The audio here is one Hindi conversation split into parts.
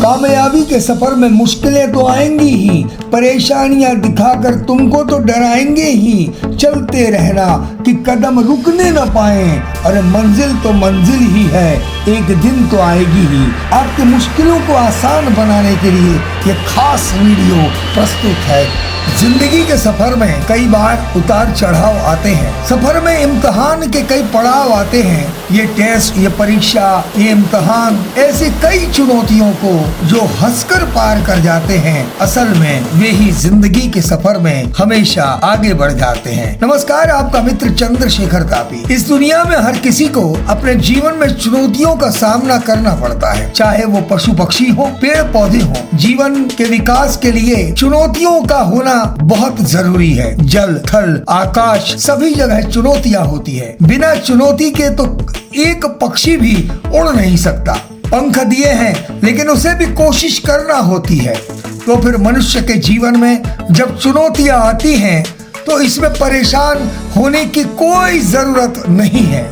कामयाबी के सफर में मुश्किलें तो आएंगी ही, परेशानियां दिखाकर तुमको तो डराएंगे ही। चलते रहना कि कदम रुकने न पाए, अरे मंजिल तो मंजिल ही है, एक दिन तो आएगी ही। आपकी मुश्किलों को आसान बनाने के लिए ये खास वीडियो प्रस्तुत है। जिंदगी के सफर में कई बार उतार चढ़ाव आते हैं। सफर में इम्तिहान के कई पड़ाव आते हैं। ये टेस्ट, ये परीक्षा, ये इम्तिहान, ऐसी कई चुनौतियों को जो हंसकर पार कर जाते हैं, असल में वे ही जिंदगी के सफर में हमेशा आगे बढ़ जाते हैं। नमस्कार, आपका मित्र चंद्रशेखर तापी। इस दुनिया में हर किसी को अपने जीवन में चुनौतियों का सामना करना पड़ता है, चाहे वो पशु पक्षी हो, पेड़ पौधे हो। जीवन के विकास के लिए चुनौतियों का होना बहुत जरूरी है। जल, थल, आकाश, सभी जगह चुनौतियां होती है। बिना चुनौती के तो एक पक्षी भी उड़ नहीं सकता। पंख दिए हैं लेकिन उसे भी कोशिश करना होती है। तो फिर मनुष्य के जीवन में जब चुनौतियां आती हैं तो इसमें परेशान होने की कोई जरूरत नहीं है।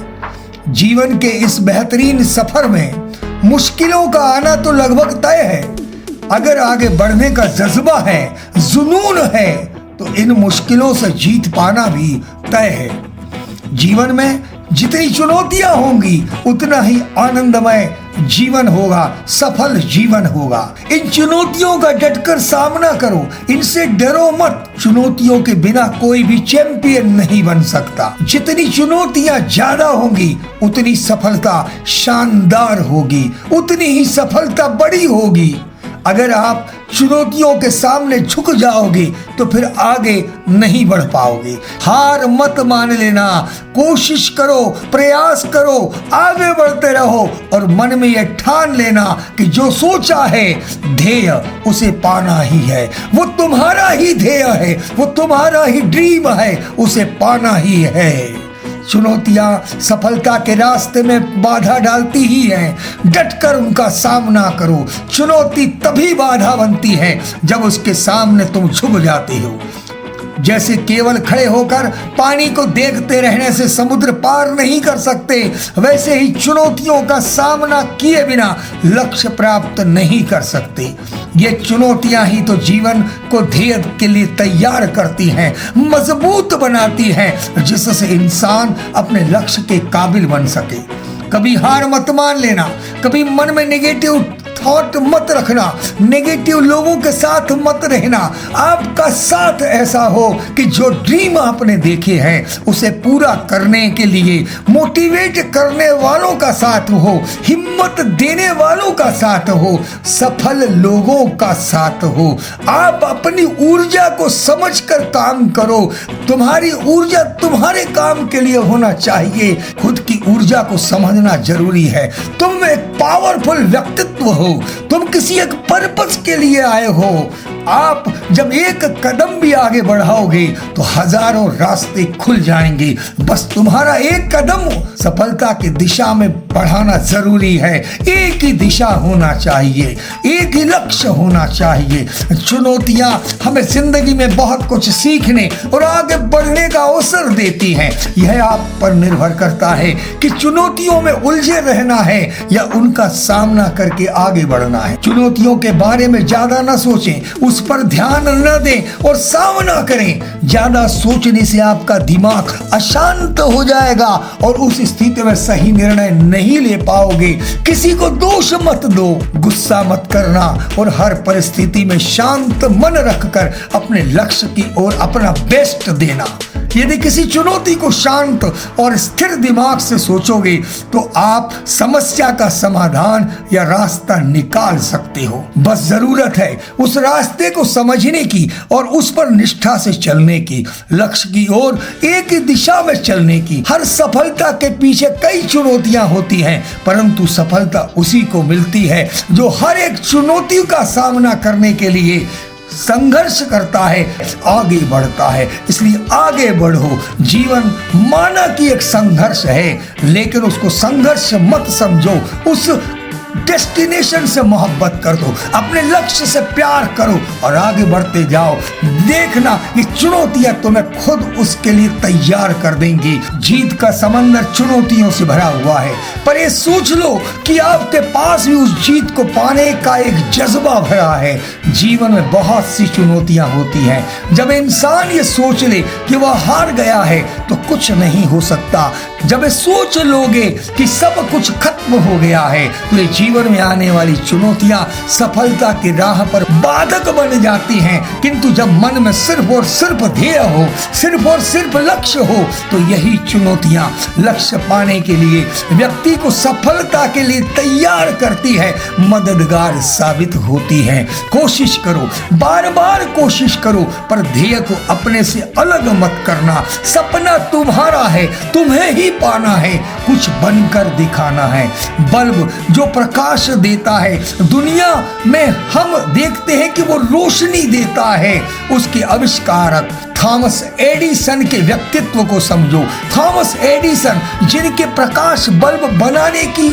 जीवन के इस बेहतरीन सफर में मुश्किलों का आना तो लगभग तय है। अगर आगे बढ़ने का जज्बा है, जुनून है, तो इन मुश्किलों से जीत पाना भी तय है। जीवन में जितनी चुनौतियां होंगी उतना ही आनंदमय जीवन होगा, सफल जीवन होगा। इन चुनौतियों का डटकर सामना करो, इनसे डरो मत। चुनौतियों के बिना कोई भी चैंपियन नहीं बन सकता। जितनी चुनौतियां ज्यादा होंगी उतनी सफलता शानदार होगी, उतनी ही सफलता बड़ी होगी। अगर आप चुनौतियों के सामने झुक जाओगे तो फिर आगे नहीं बढ़ पाओगे। हार मत मान लेना, कोशिश करो, प्रयास करो, आगे बढ़ते रहो और मन में यह ठान लेना कि जो सोचा है ध्येय उसे पाना ही है। वो तुम्हारा ही ध्येय है, वो तुम्हारा ही ड्रीम है, उसे पाना ही है। चुनौतियां सफलता के रास्ते में बाधा डालती ही हैं। डटकर उनका सामना करो। चुनौती तभी बाधा बनती है जब उसके सामने तुम झुक जाते हो। जैसे केवल खड़े होकर पानी को देखते रहने से समुद्र पार नहीं कर सकते, वैसे ही चुनौतियों का सामना किए बिना लक्ष्य प्राप्त नहीं कर सकते। ये चुनौतियां ही तो जीवन को ध्येय के लिए तैयार करती हैं, मजबूत बनाती हैं, जिससे इंसान अपने लक्ष्य के काबिल बन सके। कभी हार मत मान लेना, कभी मन में नेगेटिव थॉट मत रखना, नेगेटिव लोगों के साथ मत रहना। आपका साथ ऐसा हो कि जो ड्रीम आपने देखे हैं उसे पूरा करने के लिए मोटिवेट करने वालों का साथ हो, हिम्मत देने वालों का साथ हो, सफल लोगों का साथ हो। आप अपनी ऊर्जा को समझकर काम करो। तुम्हारी ऊर्जा तुम्हारे काम के लिए होना चाहिए। खुद की ऊर्जा को समझना जरूरी है। तुम एक पावरफुल व्यक्तित्व हो, तुम किसी एक पर्पस के लिए आए हो। आप जब एक कदम भी आगे बढ़ाओगे तो हजारों रास्ते खुल जाएंगे। बस तुम्हारा एक कदम सफलता की दिशा में बढ़ाना जरूरी है। एक ही दिशा होना चाहिए, एक ही लक्ष्य होना चाहिए। चुनौतियां हमें जिंदगी में बहुत कुछ सीखने और आगे बढ़ने का अवसर देती हैं। यह आप पर निर्भर करता है कि चुनौतियों में उलझे रहना है या उनका सामना करके आगे बढ़ना है। चुनौतियों के बारे में ज्यादा न सोचें, उस पर ध्यान न दें और सामना करें। ज्यादा सोचने से आपका दिमाग अशांत हो जाएगा और उस स्थिति में सही निर्णय नहीं ले पाओगे। किसी को दोष मत दो, गुस्सा मत करना और हर परिस्थिति में शांत मन रखकर अपने लक्ष्य की ओर अपना बेस्ट देना। यदि किसी चुनौती को शांत और स्थिर दिमाग से सोचोगे तो आप समस्या का समाधान या रास्ता निकाल सकते हो। बस जरूरत है उस रास्ते को समझने की और उस पर निष्ठा से चलने की, लक्ष्य की ओर एक ही दिशा में चलने की। हर सफलता के पीछे कई चुनौतियां होती हैं, परंतु सफलता उसी को मिलती है जो हर एक चुनौती का सामना करने के लिए संघर्ष करता है, आगे बढ़ता है। इसलिए आगे बढ़ो। जीवन माना कि एक संघर्ष है, लेकिन उसको संघर्ष मत समझो, उस डेस्टिनेशन से मोहब्बत कर दो, अपने लक्ष्य से प्यार करो और आगे बढ़ते जाओ। देखना ये चुनौतियां तुम्हें खुद उसके लिए तैयार कर देंगी। जीत का समंदर चुनौतियों से भरा हुआ है, पर ये सोच लो कि आपके पास भी उस जीत को पाने का एक जज्बा भरा है। जीवन में बहुत सी चुनौतियां होती हैं। जब इंसान ये सोच ले कि वह हार गया है तो कुछ नहीं हो सकता। जब ये सोच लोगे कि सब कुछ खत्म हो गया है तो ये जीवन में आने वाली चुनौतियां सफलता की राह पर बाधक बन जाती हैं। किंतु जब मन में सिर्फ और सिर्फ ध्येय हो, सिर्फ और सिर्फ लक्ष्य हो, तो यही चुनौतियां लक्ष्य पाने के लिए व्यक्ति को सफलता के लिए तैयार करती है, मददगार साबित होती है। कोशिश करो, बार बार कोशिश करो, पर ध्येय को अपने से अलग मत करना। सपना तुम्हारा है, तुम्हें ही पाना है, कुछ बनकर दिखाना है। बल्ब जो प्रकाश देता है, दुनिया में हम देखते हैं कि वो रोशनी देता है। उसके आविष्कारक थॉमस एडिसन के व्यक्तित्व को समझो। थॉमस एडिसन जिनके प्रकाश बल्ब बनाने की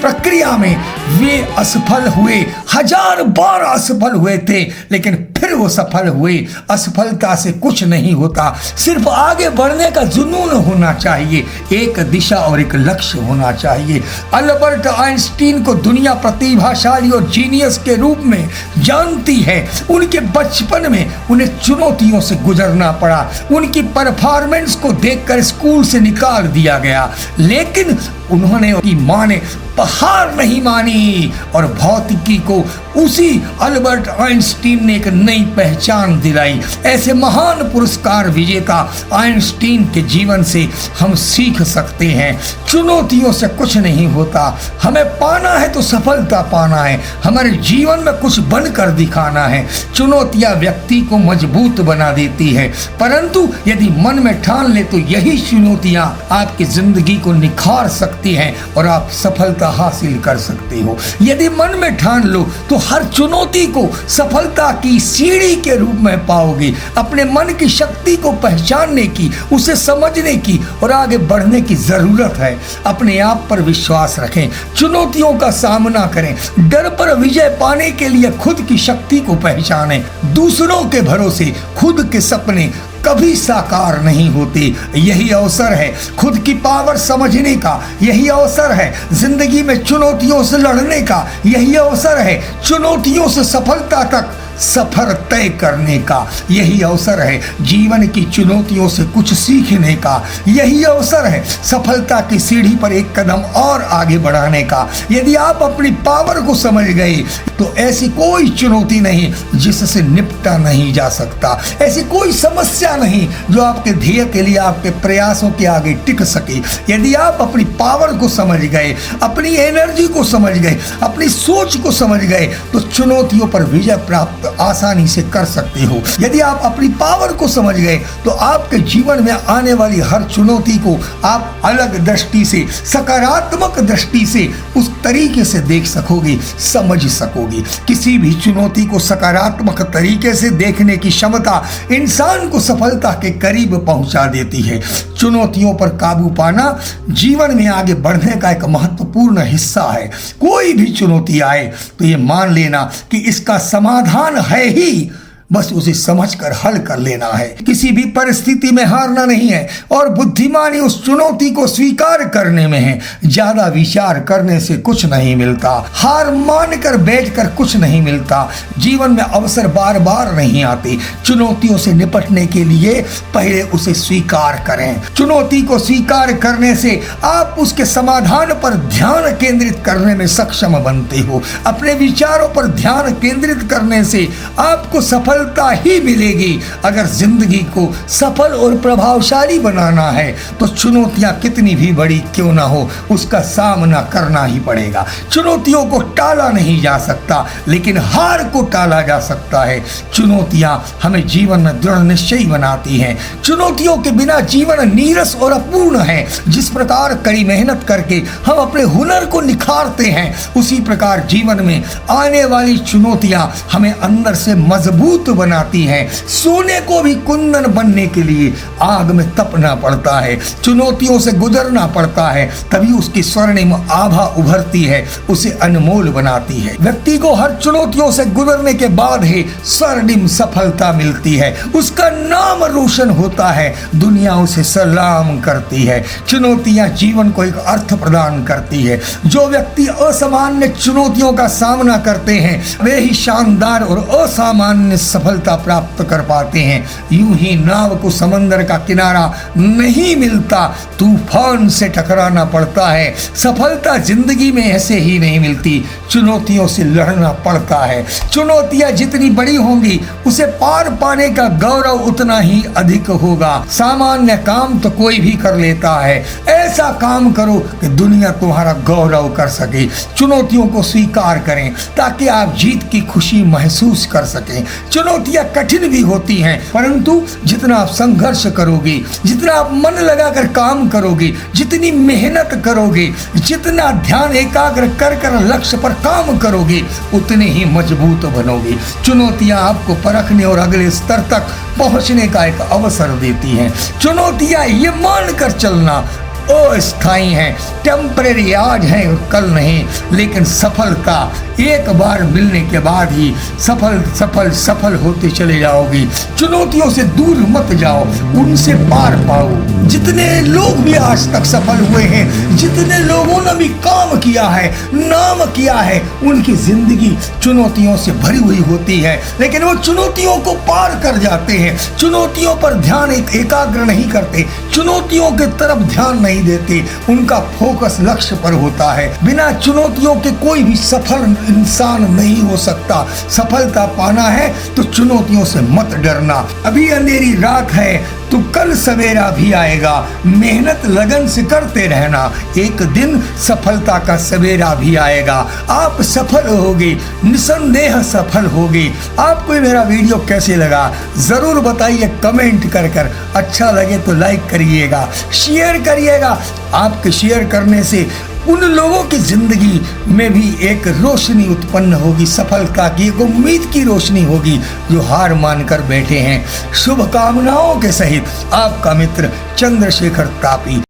प्रक्रिया में वे असफल हुए, 1000 बार असफल हुए थे, लेकिन फिर वो सफल हुए। असफलता से कुछ नहीं होता, सिर्फ आगे बढ़ने का जुनून होना चाहिए, एक दिशा और एक लक्ष्य होना चाहिए। अल्बर्ट आइंस्टीन को दुनिया प्रतिभाशाली और जीनियस के रूप में जानती है। उनके बचपन में उन्हें चुनौतियों से गुजरना पड़ा। उनकी परफॉर्मेंस को देखकर स्कूल से निकाल दिया गया, लेकिन उन्होंने उनकी मां ने हार नहीं मानी और भौतिकी को उसी अल्बर्ट आइंस्टीन ने एक नई पहचान दिलाई। ऐसे महान पुरस्कार विजेता आइंस्टीन के जीवन से हम सीख सकते हैं। चुनौतियों से कुछ नहीं होता, हमें पाना है तो सफलता पाना है, हमारे जीवन में कुछ बनकर दिखाना है। चुनौतियां व्यक्ति को मजबूत बना देती है, परंतु यदि मन में ठान ले तो यही चुनौतियां आपकी जिंदगी को निखार सकती हैं और आप सफलता हासिल कर सकते हो। यदि मन में ठान लो तो हर चुनौती को सफलता की सीढ़ी के रूप में पाओगे। अपने मन की शक्ति को पहचानने की, उसे समझने की और आगे बढ़ने की जरूरत है। अपने आप पर विश्वास रखें, चुनौतियों का सामना करें, डर पर विजय पाने के लिए खुद की शक्ति को पहचानें। दूसरों के भरोसे खुद के सपने कभी साकार नहीं होते। यही अवसर है खुद की पावर समझने का, यही अवसर है जिंदगी में चुनौतियों से लड़ने का, यही अवसर है चुनौतियों से सफलता तक सफर तय करने का, यही अवसर है जीवन की चुनौतियों से कुछ सीखने का, यही अवसर है सफलता की सीढ़ी पर एक कदम और आगे बढ़ाने का। यदि आप अपनी पावर को समझ गए तो ऐसी कोई चुनौती नहीं जिससे निपटा नहीं जा सकता, ऐसी कोई समस्या नहीं जो आपके ध्येय के लिए, आपके प्रयासों के आगे टिक सके। यदि आप अपनी पावर को समझ गए, अपनी एनर्जी को समझ गए, अपनी सोच को समझ गए तो चुनौतियों पर विजय प्राप्त आसानी से कर सकते हो। यदि आप अपनी पावर को समझ गए तो आपके जीवन में आने वाली हर चुनौती को आप अलग दृष्टि से, सकारात्मक दृष्टि से उस तरीके से देख सकोगे, समझ सकोगे। किसी भी चुनौती को सकारात्मक तरीके से देखने की क्षमता इंसान को सफलता के करीब पहुंचा देती है। चुनौतियों पर काबू पाना जीवन में आगे बढ़ने का एक महत्वपूर्ण हिस्सा है। कोई भी चुनौती आए तो ये मान लेना कि इसका समाधान है ही, बस उसे समझकर हल कर लेना है। किसी भी परिस्थिति में हारना नहीं है और बुद्धिमानी उस चुनौती को स्वीकार करने में है। ज्यादा विचार करने से कुछ नहीं मिलता, हार मानकर बैठकर कुछ नहीं मिलता। जीवन में अवसर बार बार नहीं आते। चुनौतियों से निपटने के लिए पहले उसे स्वीकार करें। चुनौती को स्वीकार करने से आप उसके समाधान पर ध्यान केंद्रित करने में सक्षम बनते हो। अपने विचारों पर ध्यान केंद्रित करने से आपको सफलता ही मिलेगी। अगर जिंदगी को सफल और प्रभावशाली बनाना है तो चुनौतियां कितनी भी बड़ी क्यों ना हो उसका सामना करना ही पड़ेगा। चुनौतियों को टाला नहीं जा सकता, लेकिन हार को टाला जा सकता है। चुनौतियां हमें जीवन में दृढ़ निश्चयी बनाती हैं। चुनौतियों के बिना जीवन नीरस और अपूर्ण है। जिस प्रकार कड़ी मेहनत करके हम अपने हुनर को निखारते हैं, उसी प्रकार जीवन में आने वाली चुनौतियां हमें अंदर से मजबूत मजबूत बनाती हैं। सोने को भी कुंदन बनने के लिए आग में तपना पड़ता है, चुनौतियों से गुजरना पड़ता है, तभी उसकी स्वर्णिम आभा उभरती है, उसे अनमोल बनाती है। व्यक्ति को हर चुनौतियों से गुजरने के बाद ही स्वर्णिम सफलता मिलती है, उसका नाम रोशन होता है, दुनिया उसे सलाम करती है। चुनौतियां जीवन को एक अर्थ प्रदान करती है। जो व्यक्ति असामान्य चुनौतियों का सामना करते हैं वे ही शानदार और असामान्य सफलता प्राप्त कर पाते हैं। यूं ही नाव को समंदर का किनारा नहीं मिलता, तूफान से टकराना पड़ता है। सफलता जिंदगी में ऐसे ही नहीं मिलती, चुनौतियों से लड़ना पड़ता है। चुनौतियां जितनी बड़ी होंगी उसे पार पाने का गौरव उतना ही अधिक होगा। सामान्य काम तो कोई भी कर लेता है, ऐसा काम करो कि दुनिया तुम्हारा गौरव कर सके। चुनौतियों को स्वीकार करें ताकि आप जीत की खुशी महसूस कर सकें। चुनौतियां कठिन भी होती हैं, परंतु जितना आप संघर्ष करोगे, जितना आप मन लगाकर काम करोगे, जितनी मेहनत करोगे, जितना ध्यान एकाग्र कर कर लक्ष्य पर काम करोगे, उतने ही मजबूत बनोगे। चुनौतियां आपको परखने और अगले स्तर तक पहुंचने का एक अवसर देती हैं। चुनौतियां ये मानकर चलना अस्थायी है, टेम्परेरी, आज है और कल नहीं, लेकिन सफलता एक बार मिलने के बाद ही सफल सफल सफल होते चले जाओगे। चुनौतियों से दूर मत जाओ, उनसे पार पाओ। जितने लोग भी आज तक सफल हुए हैं, जितने लोगों ने भी काम किया है, नाम किया है, उनकी जिंदगी चुनौतियों से भरी हुई होती है, लेकिन वो चुनौतियों को पार कर जाते हैं। चुनौतियों पर ध्यान एकाग्र नहीं करते, चुनौतियों की तरफ ध्यान नहीं देते, उनका फोकस लक्ष्य पर होता है। बिना चुनौतियों के कोई भी सफल इंसान नहीं हो सकता। सफलता पाना है तो चुनौतियों से मत डरना। अभी अंधेरी रात है तो कल सवेरा भी आएगा, मेहनत लगन से करते रहना, एक दिन सफलता का सवेरा भी आएगा। आप सफल होगे, निसंदेह सफल होगे। आपको मेरा वीडियो कैसे लगा जरूर बताइए कमेंट कर कर। अच्छा लगे तो लाइक करिएगा, शेयर करिएगा। आपके शेयर करने से उन लोगों की जिंदगी में भी एक रोशनी उत्पन्न होगी, सफलता की एक उम्मीद की रोशनी होगी, जो हार मानकर बैठे हैं। शुभकामनाओं के सहित आपका मित्र चंद्रशेखर तापी।